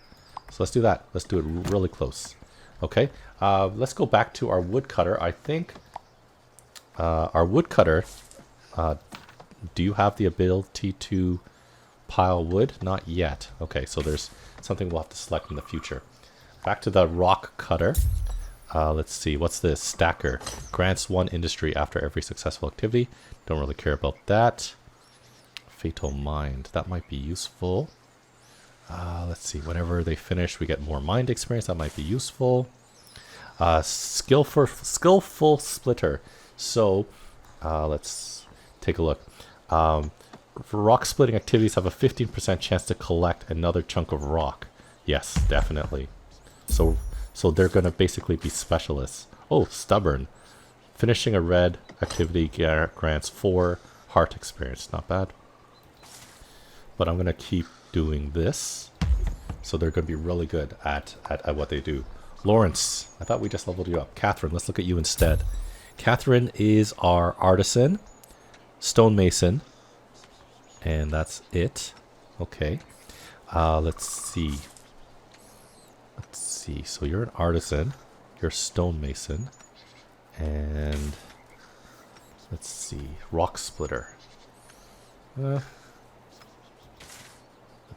So let's do that. Let's do it really close. Okay, let's go back to our woodcutter. I think our woodcutter, do you have the ability to pile wood? Not yet. Okay, so there's something we'll have to select in the future. Back to the rock cutter. Let's see, what's this? Stacker. Grants 1 industry after every successful activity. Don't really care about that. Fatal Mind. That might be useful. Let's see, whenever they finish, we get more mind experience. That might be useful. Skillful splitter. So, let's take a look. Rock splitting activities have a 15% chance to collect another chunk of rock. Yes, definitely. So they're going to basically be specialists. Oh, stubborn. Finishing a red activity grants 4 heart experience. Not bad. But I'm going to keep doing this. So they're going to be really good at what they do. Lawrence, I thought we just leveled you up. Catherine, let's look at you instead. Catherine is our artisan, stonemason, and that's it. Okay. Let's see. So you're an artisan, you're a stonemason, and let's see, rock splitter. Let's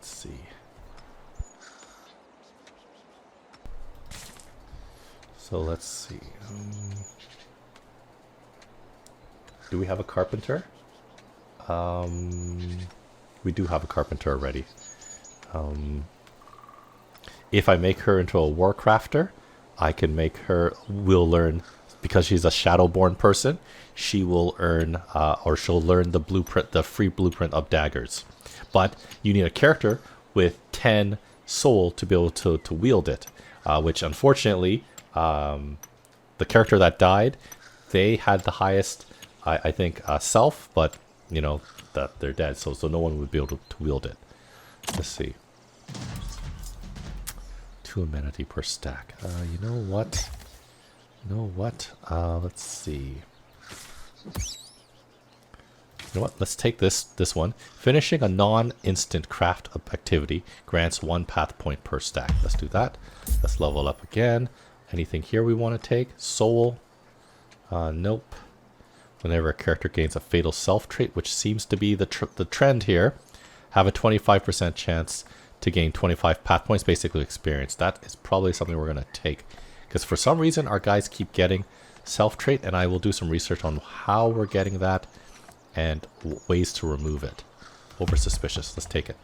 see. So let's see. Do we have a carpenter? We do have a carpenter already. If I make her into a warcrafter, I can make her, will learn, because she's a shadowborn person, she will earn, or she'll learn the blueprint, the free blueprint of daggers. But you need a character with 10 soul to be able to wield it, which unfortunately, the character that died, they had the highest I think self, but you know that they're dead, so no one would be able to wield it. Let's see. 2 amenity per stack. You know what? Let's see. You know what? Let's take this one. Finishing a non-instant craft activity grants 1 path point per stack. Let's do that. Let's level up again. Anything here we want to take? Soul. Nope. Whenever a character gains a fatal self trait, which seems to be the trend here, have a 25% chance to gain 25 path points, basically experience. That is probably something we're going to take. Because for some reason, our guys keep getting self trait, and I will do some research on how we're getting that and ways to remove it. Over suspicious. Let's take it.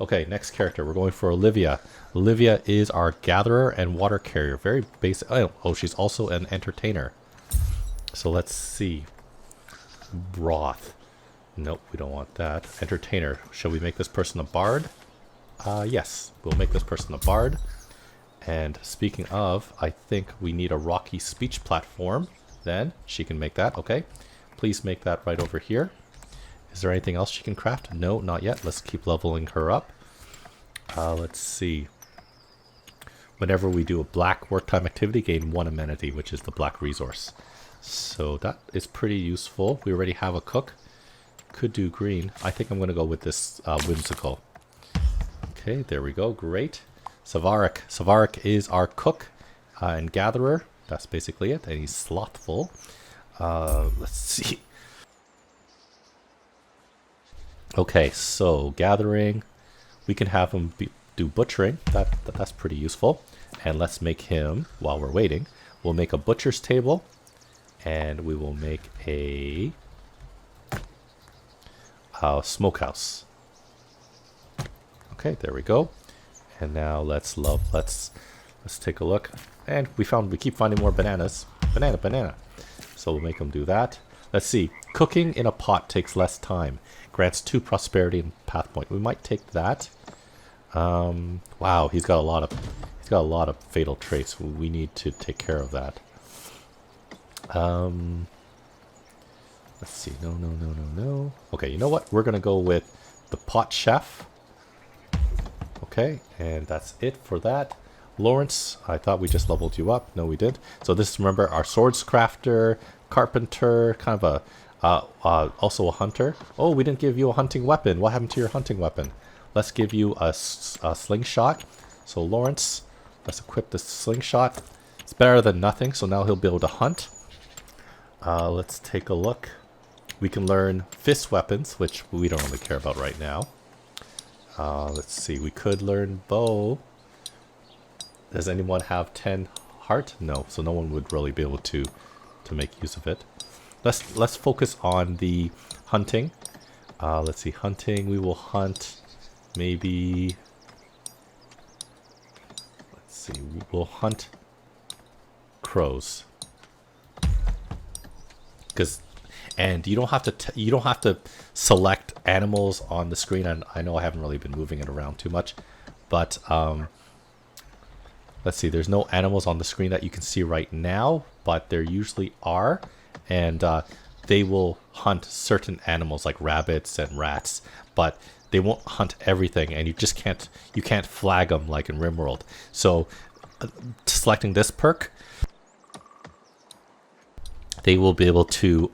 Okay, next character. We're going for Olivia. Olivia is our gatherer and water carrier. Very basic. Oh, she's also an entertainer. So let's see. Broth. Nope, we don't want that. Entertainer. Shall we make this person a bard? Yes, we'll make this person a bard. And speaking of, I think we need a rocky speech platform. Then she can make that. Okay, please make that right over here. Is there anything else she can craft? No, not yet. Let's keep leveling her up. Let's see. Whenever we do a black work time activity, gain 1 amenity, which is the black resource. So that is pretty useful. We already have a cook. Could do green. I think I'm going to go with this whimsical. Okay, there we go. Great. Savarik. Savarik is our cook and gatherer. That's basically it. And he's slothful. Let's see. Okay, so gathering. We can have him do butchering. That's pretty useful. And let's make him, while we're waiting, we'll make a butcher's table. And we will make a smokehouse. Okay, there we go. And now let's take a look. And we keep finding more bananas. Banana. So we'll make them do that. Let's see. Cooking in a pot takes less time. Grants 2 prosperity and path point. We might take that. Wow, he's got a lot of fatal traits. We need to take care of that. Let's see. No. Okay, you know what? We're gonna go with the pot chef. Okay, and that's it for that. Lawrence, I thought we just leveled you up. No, we did. So this is, remember, our swords crafter, carpenter, kind of a also a hunter. Oh, we didn't give you a hunting weapon. What happened to your hunting weapon? Let's give you a slingshot. So Lawrence, let's equip the slingshot. It's better than nothing, so now he'll be able to hunt. Let's take a look. We can learn fist weapons, which we don't really care about right now. Let's see, we could learn bow. Does anyone have 10 heart? No, so no one would really be able to make use of it. Let's focus on the hunting. Let's see, hunting, we will hunt maybe... Let's see, we'll hunt crows. And you don't have to select animals on the screen. And I know I haven't really been moving it around too much, but let's see. There's no animals on the screen that you can see right now, but there usually are, and they will hunt certain animals like rabbits and rats, but they won't hunt everything, and you can't flag them like in RimWorld. So selecting this perk, they will be able to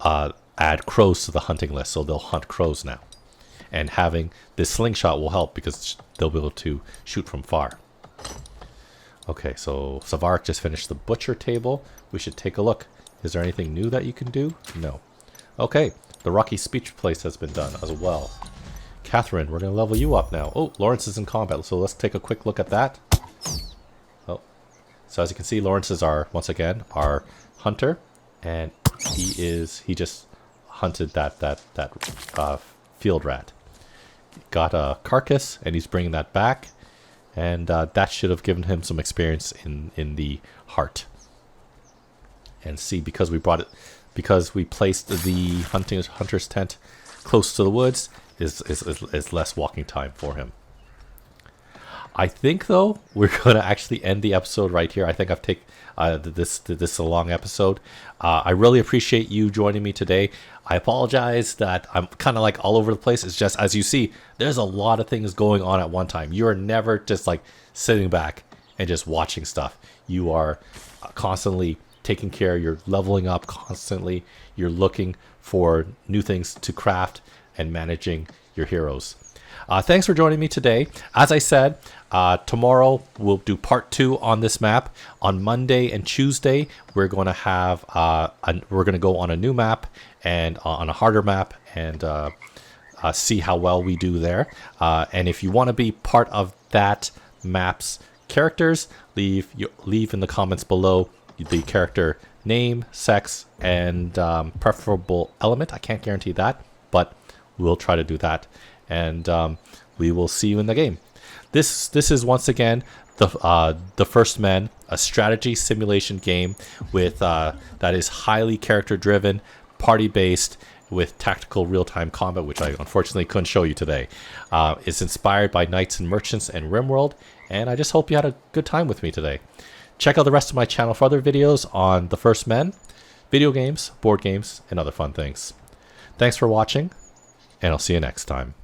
add crows to the hunting list, so they'll hunt crows now. And having this slingshot will help because they'll be able to shoot from far. Okay, so Savarik just finished the butcher table. We should take a look. Is there anything new that you can do? No. Okay, the rocky speech place has been done as well. Catherine, we're going to level you up now. Oh, Lawrence is in combat, so let's take a quick look at that. Oh, so as you can see, Lawrence is once again our hunter, and he just hunted that field rat. Got a carcass, and he's bringing that back, and that should have given him some experience in the heart. And see, because we placed the hunter's tent close to the woods, is less walking time for him. I think though we're going to actually end the episode right here. I think I've taken this a long episode. I really appreciate you joining me today. I apologize that I'm kind of like all over the place. It's just, as you see, there's a lot of things going on at one time. You are never just like sitting back and just watching stuff. You are constantly taking care. You're leveling up constantly. You're looking for new things to craft and managing your heroes. Thanks for joining me today. As I said, tomorrow we'll do part 2 on this map. On Monday and Tuesday, we're going to have we're going to go on a new map and on a harder map and see how well we do there. And if you want to be part of that map's characters, leave in the comments below the character name, sex, and preferable element. I can't guarantee that, but we'll try to do that. And we will see you in the game. This is once again the First Men, a strategy simulation game with that is highly character driven, party based, with tactical real-time combat, which I unfortunately couldn't show you today. It's inspired by Knights and Merchants and RimWorld, and I just hope you had a good time with me today. Check out the rest of my channel for other videos on the First Men, video games, board games, and other fun things. Thanks for watching, and I'll see you next time.